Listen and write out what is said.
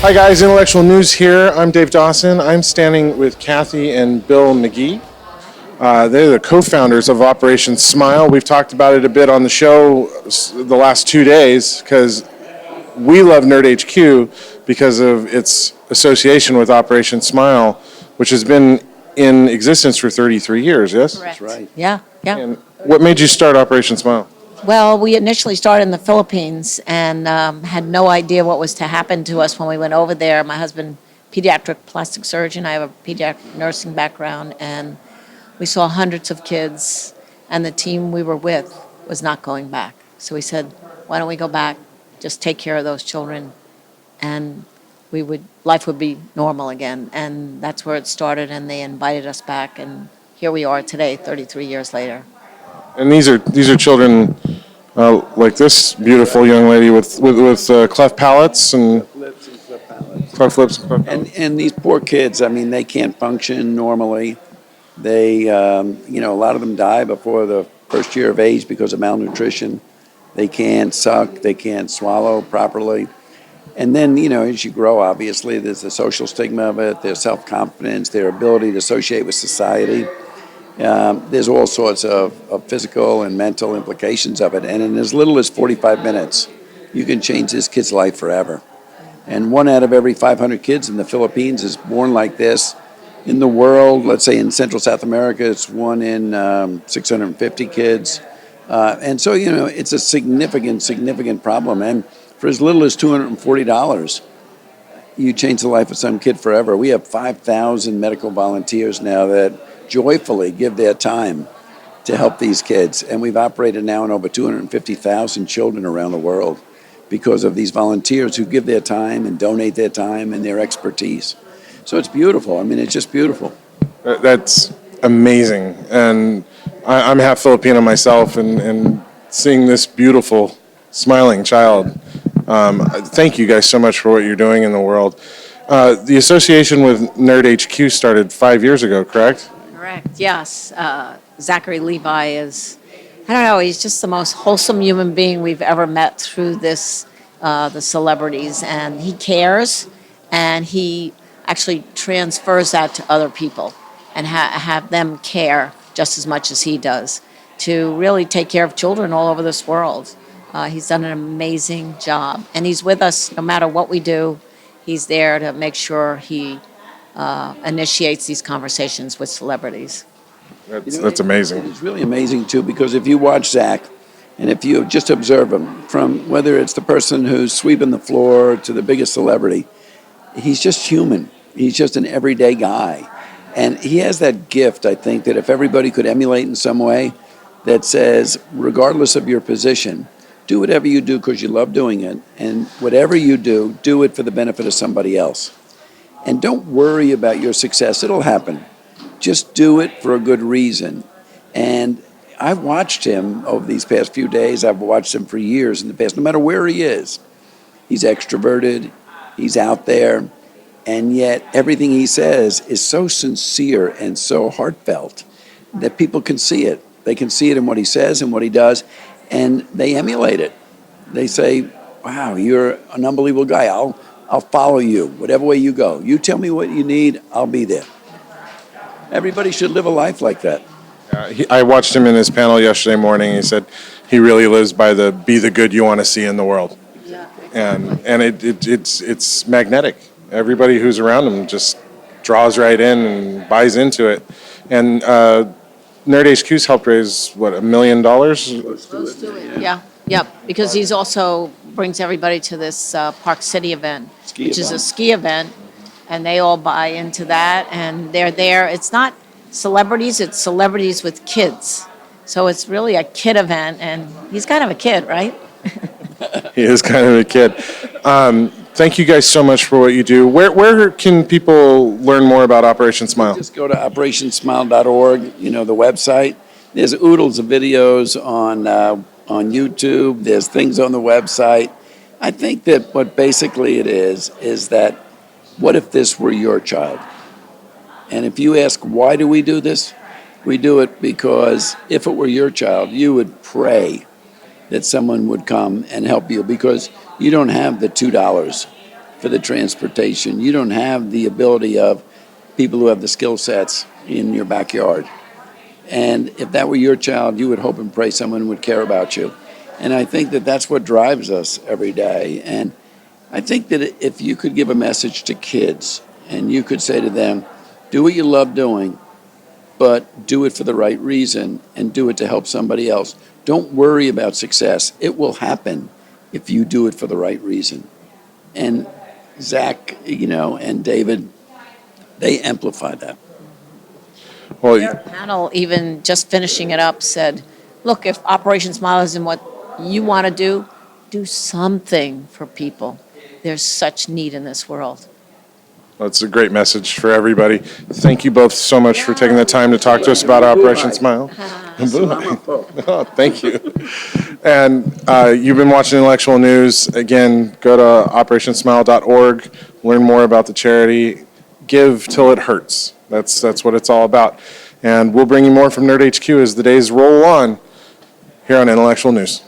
Hi guys, Intellectual News here. I'm Dave Dawson. I'm standing with Kathy and Bill Magee. They're the co-founders of Operation Smile. We've talked about it a bit on the show the last 2 days because we love Nerd HQ because of its association with Operation Smile, which has been in existence for 33 years, yes? Correct. That's right. Yeah, yeah. And what made you start Operation Smile? Well, we initially started in the Philippines and had no idea what was to happen to us when we went over there. My husband, pediatric plastic surgeon, I have a pediatric nursing background, and we saw hundreds of kids, and the team we were with was not going back. So we said, why don't we go back, just take care of those children, and life would be normal again. And that's where it started, and they invited us back, and here we are today, 33 years later. And these are children like this beautiful young lady with cleft palates and Lips and cleft palates. cleft lips and cleft palates. And these poor kids, I mean, they can't function normally. They, a lot of them die before the first year of age because of malnutrition. They can't suck, they can't swallow properly. And then, as you grow, obviously, there's the social stigma of it, their self-confidence, their ability to associate with society. There's all sorts of physical and mental implications of it. And in as little as 45 minutes, you can change this kid's life forever. And 1 out of every 500 kids in the Philippines is born like this. In the world, let's say in Central South America, it's 1 in 650 kids. And so, it's a significant problem. And for as little as $240, you change the life of some kid forever. We have 5,000 medical volunteers now that joyfully give their time to help these kids. And we've operated now in over 250,000 children around the world because of these volunteers who give their time and donate their time and their expertise. So it's beautiful. I mean, it's just beautiful. That's amazing. And I'm half Filipino myself, and seeing this beautiful, smiling child, thank you guys so much for what you're doing in the world. The association with Nerd HQ started 5 years ago, correct? Correct, yes. Zachary Levi is, I don't know, he's just the most wholesome human being we've ever met through this, the celebrities. And he cares, and he actually transfers that to other people and have them care just as much as he does to really take care of children all over this world. He's done an amazing job, and he's with us no matter what we do. He's there to make sure he initiates these conversations with celebrities. That's amazing. It's really amazing, too, because if you watch Zach, and if you just observe him, from whether it's the person who's sweeping the floor to the biggest celebrity, he's just human. He's just an everyday guy. And he has that gift, I think, that if everybody could emulate in some way, that says, regardless of your position, do whatever you do because you love doing it. And whatever you do, do it for the benefit of somebody else. And don't worry about your success. It'll happen. Just do it for a good reason. And I've watched him over these past few days. I've watched him for years in the past, no matter where he is. He's extroverted. He's out there. And yet everything he says is so sincere and so heartfelt that people can see it. They can see it in what he says and what he does, and they emulate it. They say, wow, you're an unbelievable guy. I'll follow you, whatever way you go. You tell me what you need, I'll be there. Everybody should live a life like that. I watched him in his panel yesterday morning. He said he really lives by the be the good you want to see in the world. And it's magnetic. Everybody who's around him just draws right in and buys into it. And Nerd HQ's helped raise, what, $1 million? Close to it. Yeah, yep, because he's also brings everybody to this Park City event, which is a ski event, and they all buy into that, and they're there. It's not celebrities, it's celebrities with kids. So it's really a kid event, and he's kind of a kid, right? He is kind of a kid. Thank you guys so much for what you do. Where can people learn more about Operation Smile? Just go to operationsmile.org, the website. There's oodles of videos on YouTube. There's things on the website. I think that what basically it is that what if this were your child? And if you ask, why do we do this? We do it because if it were your child, you would pray that someone would come and help you because you don't have the $2 for the transportation. You don't have the ability of people who have the skill sets in your backyard. And if that were your child, you would hope and pray someone would care about you. And I think that that's what drives us every day. And I think that if you could give a message to kids and you could say to them, do what you love doing, but do it for the right reason and do it to help somebody else. Don't worry about success. It will happen if you do it for the right reason. And Zach, and David, they amplify that. Well, Their panel, even just finishing it up, said, look, if Operation Smile isn't what you want to do something for people. There's such need in this world. that's a great message for everybody. Thank you both so much for taking the time to talk to us about Operation Smile. Oh, thank you. And you've been watching Intellectual News. Again, go to operationsmile.org, learn more about the charity. Give till it hurts. That's what it's all about. And we'll bring you more from Nerd HQ as the days roll on here on Intellectual News.